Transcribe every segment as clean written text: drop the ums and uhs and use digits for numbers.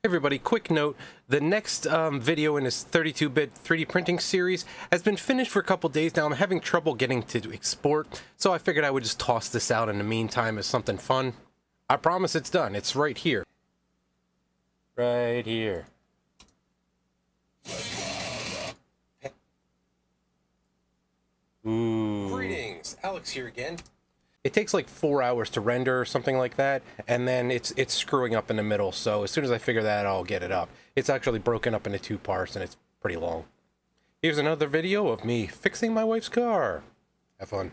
Everybody, quick note, the next video in this 32-bit 3D printing series has been finished for a couple days now. I'm having trouble getting to export, so I figured I would just toss this out in the meantime as something fun. I promise it's done. It's right here. Right here. Ooh. Greetings, Alex here again. It takes like 4 hours to render or something like that, and then it's screwing up in the middle, so as soon as I figure that out, I'll get it up. It's actually broken up into 2 parts, and it's pretty long. Here's another video of me fixing my wife's car. Have fun.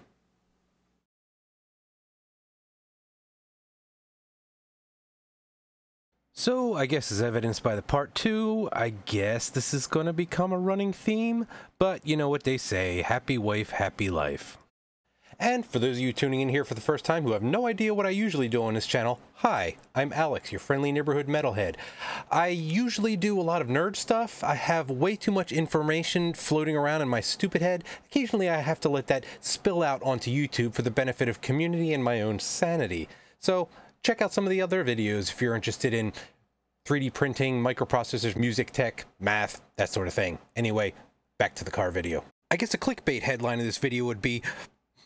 So, I guess as evidenced by the part 2, I guess this is going to become a running theme, but you know what they say, happy wife, happy life. And for those of you tuning in here for the first time who have no idea what I usually do on this channel, hi, I'm Alex, your friendly neighborhood metalhead. I usually do a lot of nerd stuff. I have way too much information floating around in my stupid head. Occasionally I have to let that spill out onto YouTube for the benefit of community and my own sanity. So check out some of the other videos if you're interested in 3D printing, microprocessors, music tech, math, that sort of thing. Anyway, back to the car video. I guess a clickbait headline of this video would be,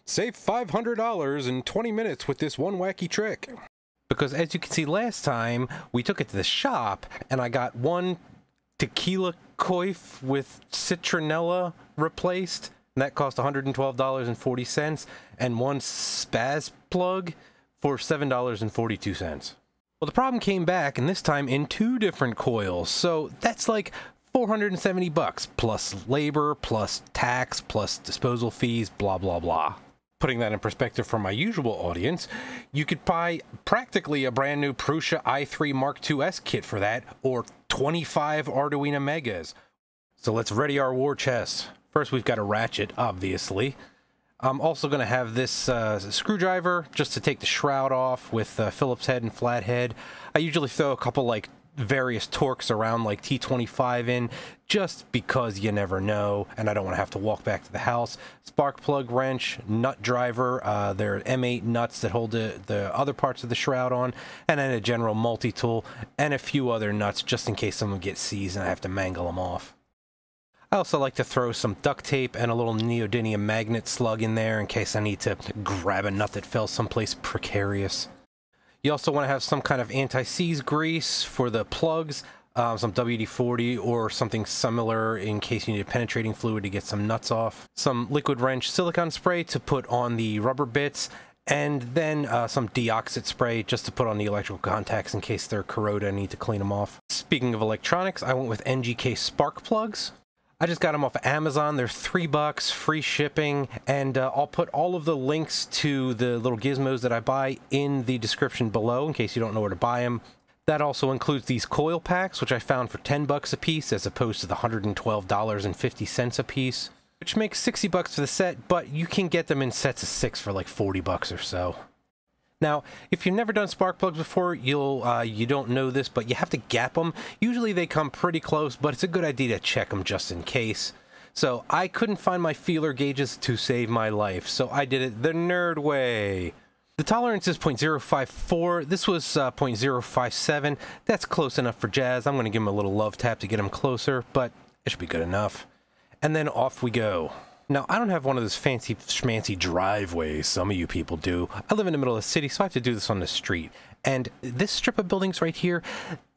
save $500 in 20 minutes with this one wacky trick. Because as you can see last time, we took it to the shop and I got one tequila coif with citronella replaced. And that cost $112.40, and one spaz plug for $7.42. Well, the problem came back, and this time in 2 different coils. So that's like $470 plus labor, plus tax, plus disposal fees, blah, blah, blah. Putting that in perspective for my usual audience, you could buy practically a brand new Prusa i3 Mark IIs kit for that, or 25 Arduino Megas. So let's ready our war chest. First, we've got a ratchet, obviously. I'm also going to have this screwdriver just to take the shroud off with Phillips head and flathead. I usually throw a couple like various torques around like T25 in, just because you never know, and I don't want to have to walk back to the house. Spark plug wrench, nut driver, there are M8 nuts that hold the other parts of the shroud on, and then a general multi-tool, and a few other nuts just in case someone gets seized and I have to mangle them off. I also like to throw some duct tape and a little neodymium magnet slug in there in case I need to grab a nut that fell someplace precarious. You also want to have some kind of anti-seize grease for the plugs, some WD-40 or something similar in case you need a penetrating fluid to get some nuts off. Some liquid wrench silicone spray to put on the rubber bits, and then some deoxit spray just to put on the electrical contacts in case they're corroded and I need to clean them off. Speaking of electronics, I went with NGK spark plugs. I just got them off of Amazon. They're $3, free shipping, and I'll put all of the links to the little gizmos that I buy in the description below in case you don't know where to buy them. That also includes these coil packs, which I found for $10 a piece as opposed to the $112.50 a piece, which makes $60 for the set, but you can get them in sets of 6 for like $40 or so. Now, if you've never done spark plugs before, you don't know this, but you have to gap them. Usually they come pretty close, but it's a good idea to check them just in case. So I couldn't find my feeler gauges to save my life, so I did it the nerd way. The tolerance is 0.054. This was 0.057. That's close enough for Jazz. I'm going to give him a little love tap to get him closer, but it should be good enough. And then off we go. Now, I don't have one of those fancy schmancy driveways some of you people do. I live in the middle of the city, so I have to do this on the street. And this strip of buildings right here,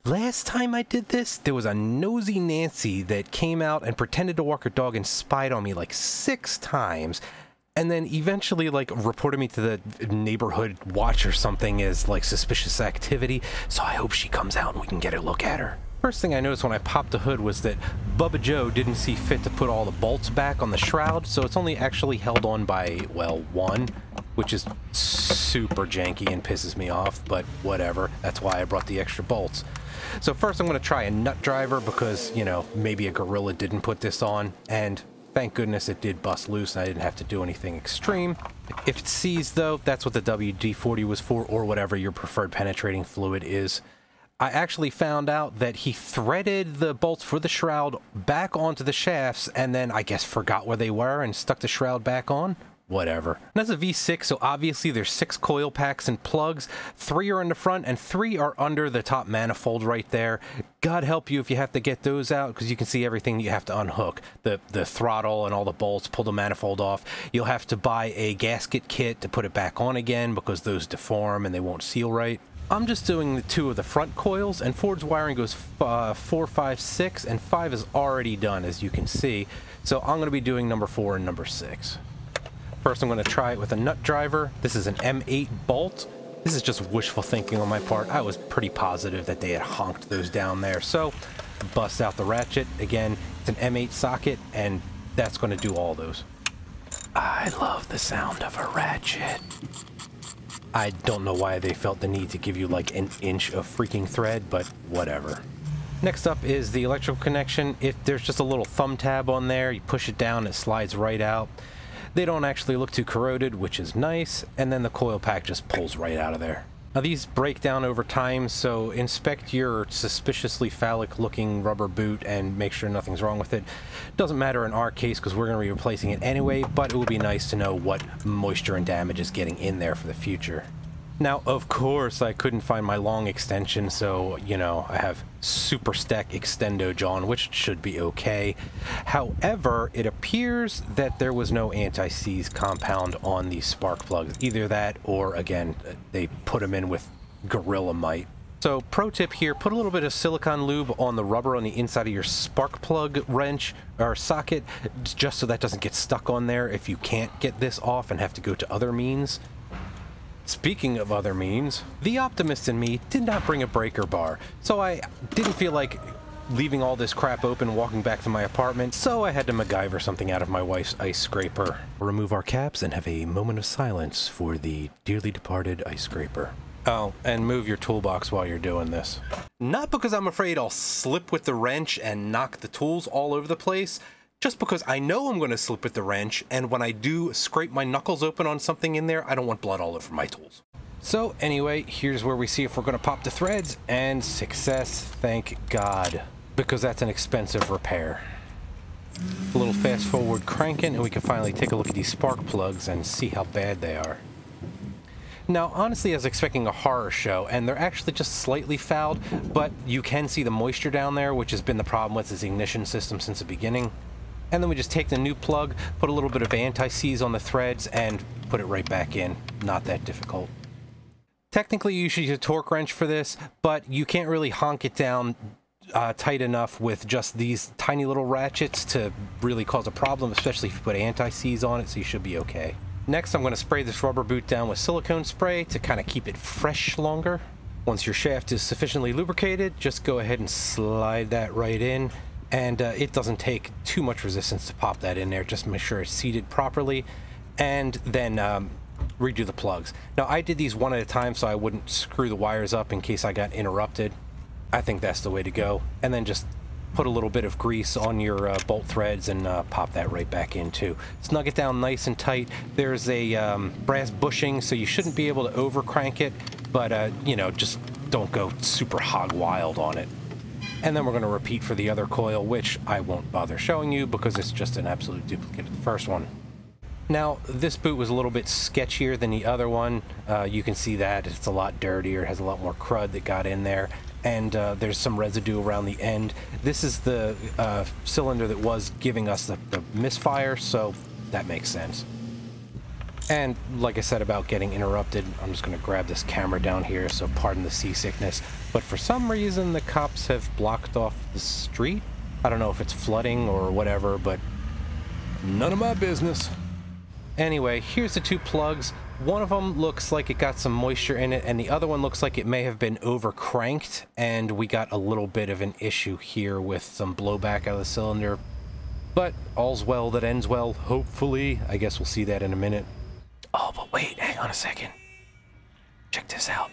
last time I did this, there was a nosy Nancy that came out and pretended to walk her dog and spied on me like 6 times. And then eventually, like, reported me to the neighborhood watch or something as, like, suspicious activity. So I hope she comes out and we can get a look at her. First thing I noticed when I popped the hood was that Bubba Joe didn't see fit to put all the bolts back on the shroud, so it's only actually held on by, well, 1, which is super janky and pisses me off, but whatever. That's why I brought the extra bolts. So first I'm going to try a nut driver because, you know, maybe a gorilla didn't put this on, and thank goodness it did bust loose and I didn't have to do anything extreme. If it's seized, though, that's what the WD-40 was for, or whatever your preferred penetrating fluid is. I actually found out that he threaded the bolts for the shroud back onto the shafts and then I guess forgot where they were and stuck the shroud back on. whatever. And that's a V6, so obviously there's 6 coil packs and plugs. 3 are in the front and 3 are under the top manifold right there. God help you if you have to get those out, because you can see everything you have to unhook. The throttle and all the bolts, pull the manifold off. You'll have to buy a gasket kit to put it back on again because those deform and they won't seal right. I'm just doing the 2 of the front coils, and Ford's wiring goes 4, 5, 6, and 5 is already done, as you can see. So I'm going to be doing number 4 and number 6. First, I'm going to try it with a nut driver. This is an M8 bolt. This is just wishful thinking on my part. I was pretty positive that they had honked those down there. So, bust out the ratchet. Again, it's an M8 socket, and that's going to do all those. I love the sound of a ratchet. I don't know why they felt the need to give you like an inch of freaking thread, but whatever. Next up is the electrical connection. There's just a little thumb tab on there. You push it down, it slides right out. They don't actually look too corroded, which is nice, and then the coil pack just pulls right out of there. Now these break down over time, so inspect your suspiciously phallic looking rubber boot and make sure nothing's wrong with it. Doesn't matter in our case because we're going to be replacing it anyway, but it would be nice to know what moisture and damage is getting in there for the future. Now, of course, I couldn't find my long extension, so, you know, I have Super Stack Extendo John, which should be okay. However, it appears that there was no anti-seize compound on these spark plugs. Either that, or, again, they put them in with Gorilla Mite. So, pro tip here, put a little bit of silicone lube on the rubber on the inside of your spark plug wrench, or socket, just so that doesn't get stuck on there if you can't get this off and have to go to other means. Speaking of other means, the optimist in me did not bring a breaker bar, so I didn't feel like leaving all this crap open walking back to my apartment, so I had to MacGyver something out of my wife's ice scraper. Remove our caps and have a moment of silence for the dearly departed ice scraper. Oh, and move your toolbox while you're doing this. Not because I'm afraid I'll slip with the wrench and knock the tools all over the place, just because I know I'm going to slip with the wrench, and when I do scrape my knuckles open on something in there, I don't want blood all over my tools. So anyway, here's where we see if we're going to pop the threads, and success, thank God, because that's an expensive repair. A little fast forward cranking, and we can finally take a look at these spark plugs and see how bad they are. Now, honestly, I was expecting a horror show, and they're actually just slightly fouled, but you can see the moisture down there, which has been the problem with this ignition system since the beginning. And then we just take the new plug, put a little bit of anti-seize on the threads, and put it right back in. Not that difficult. Technically, you should use a torque wrench for this, but you can't really honk it down tight enough with just these tiny little ratchets to really cause a problem, especially if you put anti-seize on it, so you should be okay. Next, I'm going to spray this rubber boot down with silicone spray to kind of keep it fresh longer. Once your shaft is sufficiently lubricated, just go ahead and slide that right in. And it doesn't take too much resistance to pop that in there. Just make sure it's seated properly, and then redo the plugs. Now, I did these one at a time so I wouldn't screw the wires up in case I got interrupted. I think that's the way to go. And then just put a little bit of grease on your bolt threads and pop that right back in too. Snug it down nice and tight. There's a brass bushing, so you shouldn't be able to over crank it, but you know, just don't go super hog wild on it. And then we're going to repeat for the other coil, which I won't bother showing you because it's just an absolute duplicate of the first one. Now, this boot was a little bit sketchier than the other one. You can see that it's a lot dirtier, has a lot more crud that got in there, and there's some residue around the end. This is the cylinder that was giving us the misfire, so that makes sense. And like I said about getting interrupted, I'm just going to grab this camera down here, so pardon the seasickness. But for some reason, the cops have blocked off the street. I don't know if it's flooding or whatever, but none of my business. Anyway, here's the 2 plugs. One of them looks like it got some moisture in it, and the other one looks like it may have been over cranked, and we got a little bit of an issue here with some blowback out of the cylinder. But all's well that ends well, hopefully. I guess we'll see that in a minute. Oh, but wait, hang on a second. Check this out.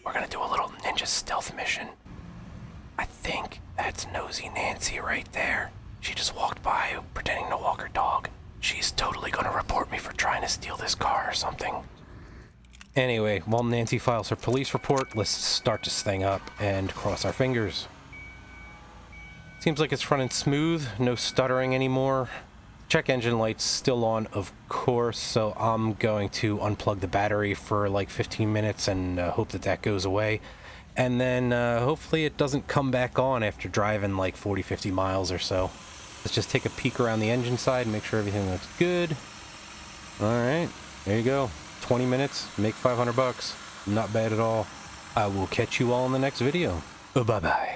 We're gonna do a little ninja stealth mission. I think that's Nosy Nancy right there. She just walked by pretending to walk her dog. She's totally gonna report me for trying to steal this car or something. Anyway, while Nancy files her police report, let's start this thing up and cross our fingers. Seems like it's running smooth, no stuttering anymore. Check engine light's still on, of course, so I'm going to unplug the battery for like 15 minutes and hope that that goes away. And then hopefully it doesn't come back on after driving like 40-50 miles or so. Let's just take a peek around the engine side and make sure everything looks good. Alright, there you go. 20 minutes, make $500. Not bad at all. I will catch you all in the next video. Bye-bye.